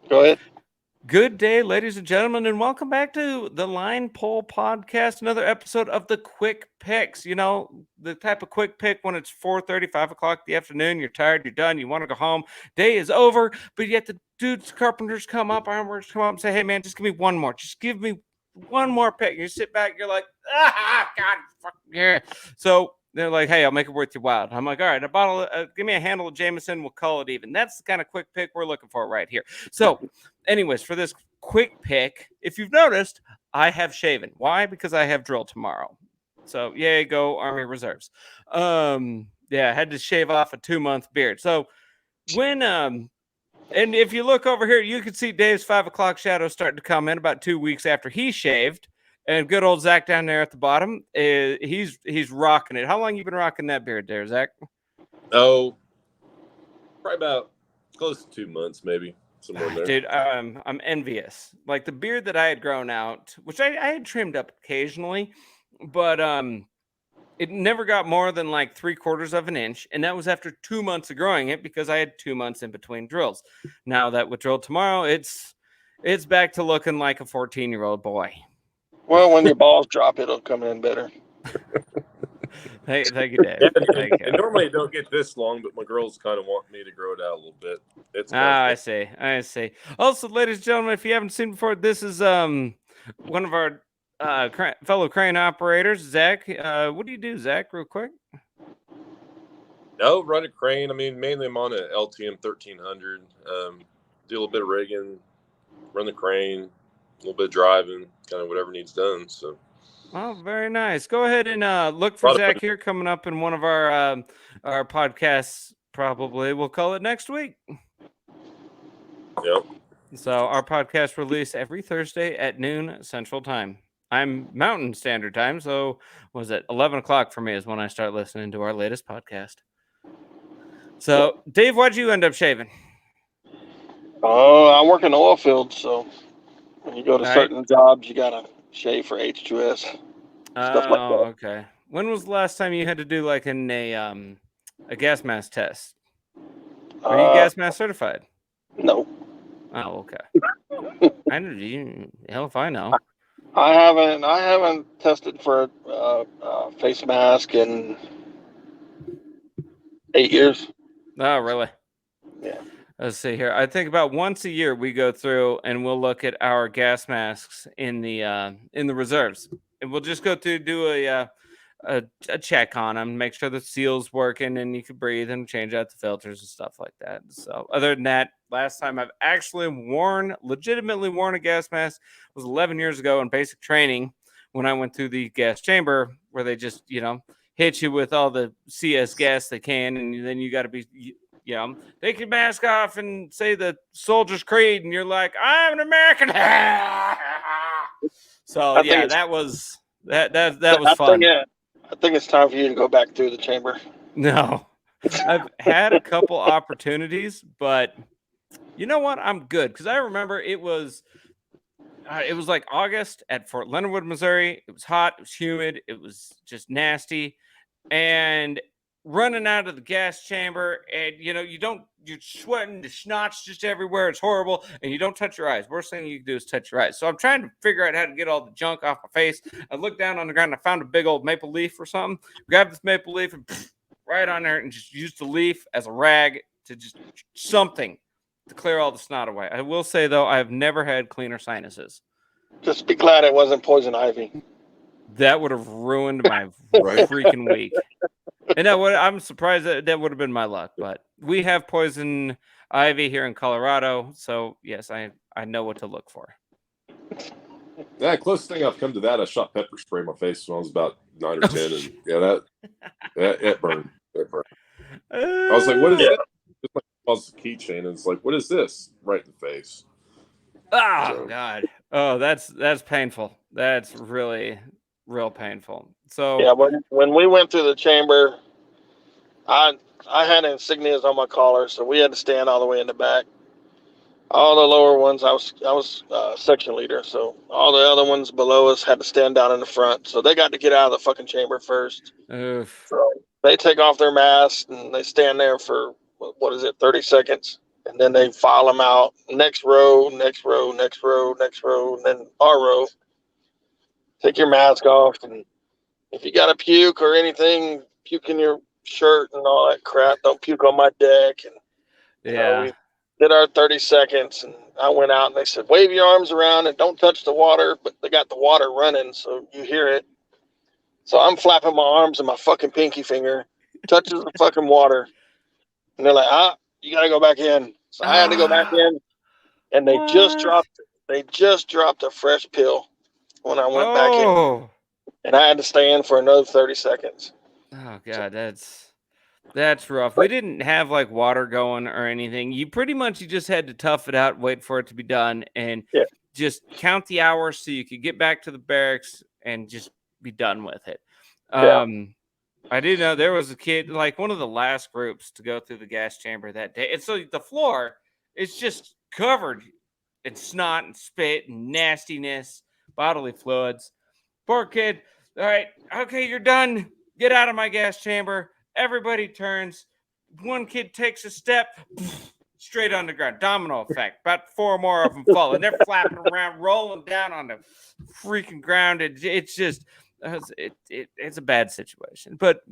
Go ahead. Good day, ladies and gentlemen, and welcome back to the Line Poll Podcast, another episode of the Quick Picks. You know, the type of quick pick when it's 4:30, 5 o'clock in the afternoon, you're tired, you're done, you want to go home, day is over, but yet the dudes, carpenters come up, ironworkers come up and say, hey, man, just give me one more. Just give me one more pick. And you sit back, you're like, God, fuck yeah. So they're like, hey, I'll make it worth your while. I'm like, all right, give me a handle of Jameson, we'll call it even. That's the kind of quick pick we're looking for right here. So, anyways, for this quick pick, if you've noticed, I have shaven. Why? Because I have drill tomorrow. So, yay, go Army Reserves. Yeah, I had to shave off a 2-month beard. So, and if you look over here, you can see Dave's 5 o'clock shadow starting to come in about 2 weeks after he shaved. And good old Zach down there at the bottom, he's rocking it. How long you been rocking that beard there, Zach? Oh, probably about close to 2 months, maybe somewhere in there. Dude, I'm envious. Like the beard that I had grown out, which I had trimmed up occasionally, but it never got more than like 3/4 of an inch, and that was after 2 months of growing it because I had 2 months in between drills. Now that with drill tomorrow, it's back to looking like a 14-year-old boy. Well, when your balls drop, it'll come in better. Thank you, Dave. Thank you. And normally it don't get this long, but my girls kind of want me to grow it out a little bit. I see. Also, ladies and gentlemen, if you haven't seen before, this is one of our fellow crane operators, Zach. What do you do, Zach, real quick? No, run a crane. I mean, mainly I'm on a LTM 1300. Do a little bit of rigging, run the crane, a little bit of driving, kind of whatever needs done. So. Oh, very nice. Go ahead and look for Zach here coming up in one of our podcasts. Probably we'll call it next week. Yep. So our podcast release every Thursday at noon Central Time. I'm Mountain Standard Time, so was it 11 o'clock for me is when I start listening to our latest podcast. So, Dave, why'd you end up shaving? I work in the oil field, so when you go to certain jobs, you gotta shave for H2S. Stuff like that. Okay. When was the last time you had to do like a gas mask test? Are you gas mask certified? No. Oh, okay. I know. Hell if I know. I haven't tested for a face mask in 8 years. Oh, really? Yeah. Let's see here. I think about once a year we go through and we'll look at our gas masks in the reserves, and we'll just go through do a check on them, make sure the seal's working and you can breathe and change out the filters and stuff like that. So other than that, last time I've actually legitimately worn a gas mask was 11 years ago in basic training when I went through the gas chamber where they just, hit you with all the CS gas they can. And then you got to be, take your mask off and say the soldier's creed. And you're like, I'm an American. So yeah, that was fun. I think it's time for you to go back through the chamber. No, I've had a couple opportunities, but you know what? I'm good because I remember it was like August at Fort Leonard Wood, Missouri. It was hot, it was humid, it was just nasty, and running out of the gas chamber, and you're sweating, the schnotz just everywhere. It's horrible, and you don't touch your eyes. Worst thing you can do is touch your eyes. So I'm trying to figure out how to get all the junk off my face. I looked down on the ground and I found a big old maple leaf or something. Grabbed this maple leaf and right on there and just used the leaf as a rag to just something to clear all the snot away. I will say, though, I have never had cleaner sinuses. Just be glad it wasn't poison ivy. That would have ruined my freaking week. And I'm surprised that would have been my luck, but we have poison ivy here in Colorado, so yes, I know what to look for. Yeah, closest thing I've come to that, I shot pepper spray in my face when I was about 9 or 10, and yeah, that burned. It burned. I was like, "What is that?" Just like it was a keychain, and it's like, "What is this?" Right in the face. Oh God! Oh, that's painful. That's really real painful. So yeah, when we went through the chamber, I had insignias on my collar, so we had to stand all the way in the back. All the lower ones, I was section leader, so all the other ones below us had to stand down in the front. So they got to get out of the fucking chamber first. Oof. So they take off their masks and they stand there for 30 seconds. and then they file them out. Next row, next row, next row, next row, and then our row. Take your mask off, and if you got to puke or anything, puke in your shirt and all that crap. Don't puke on my deck. And we did our 30 seconds, and I went out, and they said, wave your arms around and don't touch the water, but they got the water running, so you hear it. So I'm flapping my arms, and my fucking pinky finger touches the fucking water, and they're like, you got to go back in. So I had to go back in, and they just dropped a fresh pill when I went back in, and I had to stay in for another 30 seconds. Oh God, that's rough. We didn't have like water going or anything. You just had to tough it out, wait for it to be done, and just count the hours so you could get back to the barracks and just be done with it. I did know there was a kid, like one of the last groups to go through the gas chamber that day. And so the floor is just covered in snot and spit and nastiness, bodily fluids. Poor kid. All right. Okay, you're done. Get out of my gas chamber. Everybody turns. One kid takes a step, straight on the ground. Domino effect. About 4 more of them fall. And they're flapping around, rolling down on the freaking ground. It's just... It's a bad situation, but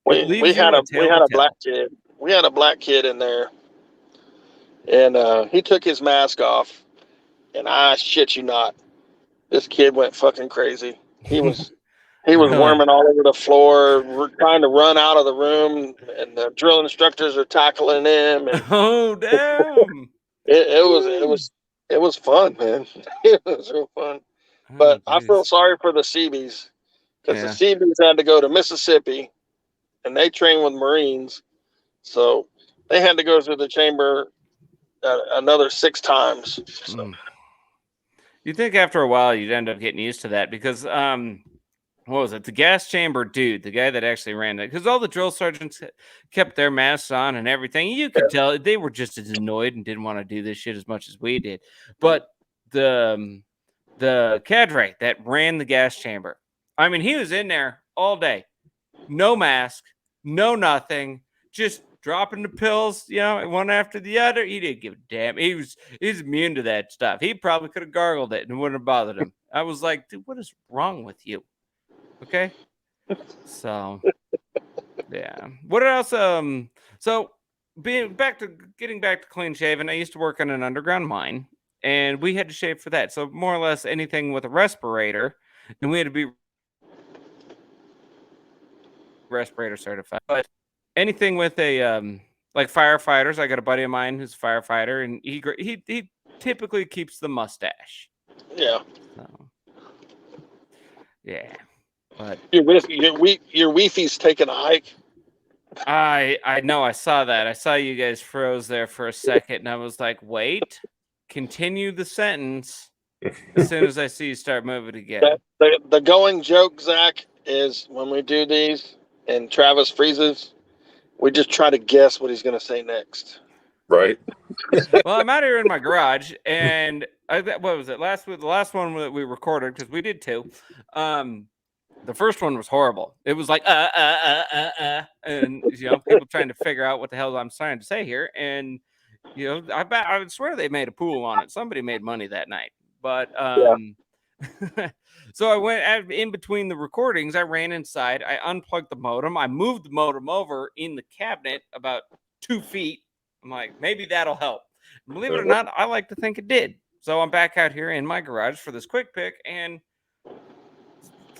we had a black kid. We had a black kid in there, and he took his mask off, and I shit you not, this kid went fucking crazy. He was worming all over the floor. We're trying to run out of the room, and the drill instructors are tackling him. And oh damn! it was fun, man. It was real fun. But I feel sorry for the Seabees. Because the Seabees had to go to Mississippi, and they train with Marines, so they had to go through the chamber another 6 times. So. You'd think after a while you'd end up getting used to that because, what was it? The gas chamber dude, the guy that actually ran it, because all the drill sergeants kept their masks on and everything. You could tell they were just as annoyed and didn't want to do this shit as much as we did. But the cadre that ran the gas chamber, I mean, he was in there all day, no mask, no nothing, just dropping the pills, one after the other. He didn't give a damn. He's immune to that stuff. He probably could have gargled it and it wouldn't have bothered him. I was like, dude, what is wrong with you? Okay. So, yeah. What else? So getting back to clean shaven, I used to work on an underground mine and we had to shave for that. So more or less anything with a respirator, and we had to be respirator certified, but anything with a like firefighters, I got a buddy of mine who's a firefighter, and he typically keeps the mustache. Yeah. So, yeah. But your Wi-Fi's taking a hike. I know, I saw that. I saw you guys froze there for a second, and I was like, wait, continue the sentence as soon as I see you start moving again. The going joke, Zach, is when we do these and Travis freezes, we just try to guess what he's going to say next. Right. Well, I'm out here in my garage, and what was it? The last one that we recorded, because we did 2. The first one was horrible. It was like and people trying to figure out what the hell I'm trying to say here, and I would swear they made a pool on it. Somebody made money that night, but So I went in between the recordings. I ran inside. I unplugged the modem. I moved the modem over in the cabinet about 2 feet. I'm like, maybe that'll help. Believe it or not, I like to think it did. So I'm back out here in my garage for this quick pick, and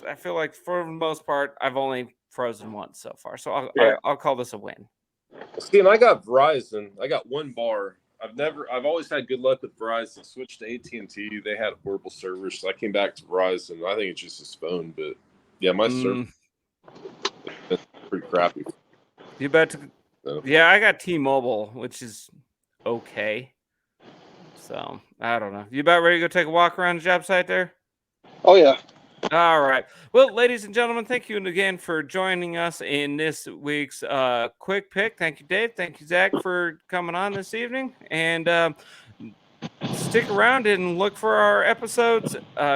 I feel like for the most part, I've only frozen once so far. So I'll call this a win. See, and I got Verizon. I got 1 bar. I've always had good luck with Verizon. Switched to AT&T. They had horrible service. So I came back to Verizon. I think it's just his phone, but yeah, my service is pretty crappy. You bet to, yeah, I got T-Mobile, which is okay. So I don't know. You about ready to go take a walk around the job site there? Oh yeah. All right. Well, ladies and gentlemen, thank you again for joining us in this week's quick pick. Thank you, Dave. Thank you, Zach, for coming on this evening. And stick around and look for our episodes.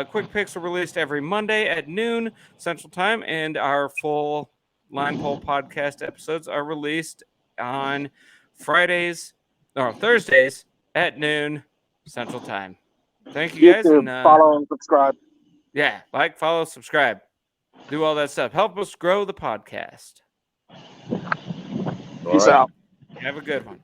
Quick picks are released every Monday at noon Central Time, and our full Line Pole podcast episodes are released on Fridays or Thursdays at noon Central Time. Thank you guys. YouTube, And follow and subscribe. yeah, like, follow, subscribe, do all that stuff. Help us grow the podcast. All Peace right. out. Have a good one.